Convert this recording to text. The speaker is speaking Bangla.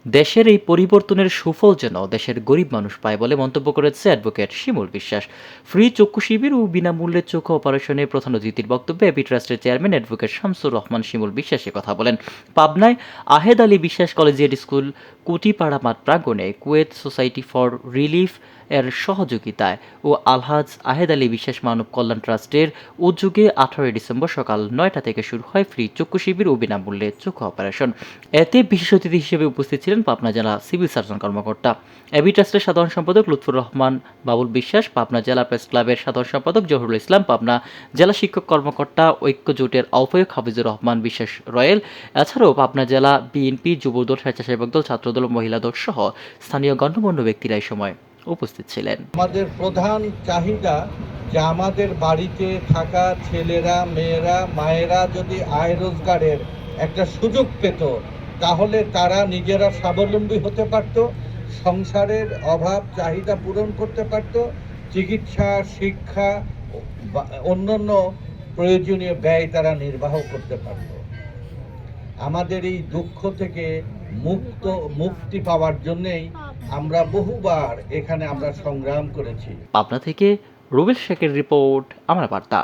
দেশের এই পরিবর্তনের সুফল যেন দেশের গরিব মানুষ পায় বলে মন্তব্য করেছে অ্যাডভোকেট শিমুল বিশ্বাস। ফ্রি চক্ষু শিবির ও বিনামূল্যে চক্ষু অপারেশনে প্রধান অতিথির বক্তব্যে এবি ট্রাস্টের চেয়ারম্যান অ্যাডভোকেট শামসুর রহমান শিমুল বিশ্বাস কথা বলেন। পাবনায় আহেদ আলী বিশ্বাস কলেজিয়েট স্কুল কুটিপাড়া মাঠ প্রাঙ্গণে কুয়েত সোসাইটি ফর রিলিফ এর সহযোগিতায় ও আলহাজ আহেদ আলী বিশ্বাস মানব কল্যাণ ট্রাস্টের উদ্যোগে 18 ডিসেম্বর সকাল 9টা থেকে শুরু হয় ফ্রি চক্ষু শিবির ও বিনামূল্যে চক্ষু অপারেশন। এতে বিশেষ অতিথি হিসেবে উপস্থিত ছিলেন পাবনা জেলা সিভিল সার্জন কর্মকর্তা, এবি ট্রাস্টের সাধারণ সম্পাদক লুৎফুর রহমান বাবুল বিশ্বাস, পাবনা জেলা প্রেস ক্লাবের সাধারণ সম্পাদক জহুরুল ইসলাম, পাবনা জেলা শিক্ষক কর্মকর্তা ঐক্য জোটের আহ্বায়ক হাফিজুর রহমান বিশ্বাস রয়েল। এছাড়াও পাবনা জেলা বিএনপি, যুবদল, স্বেচ্ছাসেবক দল, ছাত্রদল, মহিলা দল সহ স্থানীয় গণ্যমান্য ব্যক্তিরা এই সময় উপস্থিত ছিলেন। আমাদের প্রধান চাহিদা যে আমাদের বাড়িতে থাকা ছেলেরা, মেয়েরা, মায়েরা যদি আয় রোজগারের একটা সুযোগ পেত, তাহলে তারা নিজেরা স্বাবলম্বী হতে পারত, সংসারের অভাব চাহিদা পূরণ করতে পারত, চিকিৎসা, শিক্ষা, অন্যান্য প্রয়োজনীয় ব্যয় তারা নির্বাহ করতে পারত। আমাদের এই দুঃখ থেকে মুক্তি পাওয়ার জন্যই আমরা বহুবার এখানে আমরা সংগ্রাম করেছি। পাবনা থেকে রুবেল শেখের রিপোর্ট, আমার বার্তা।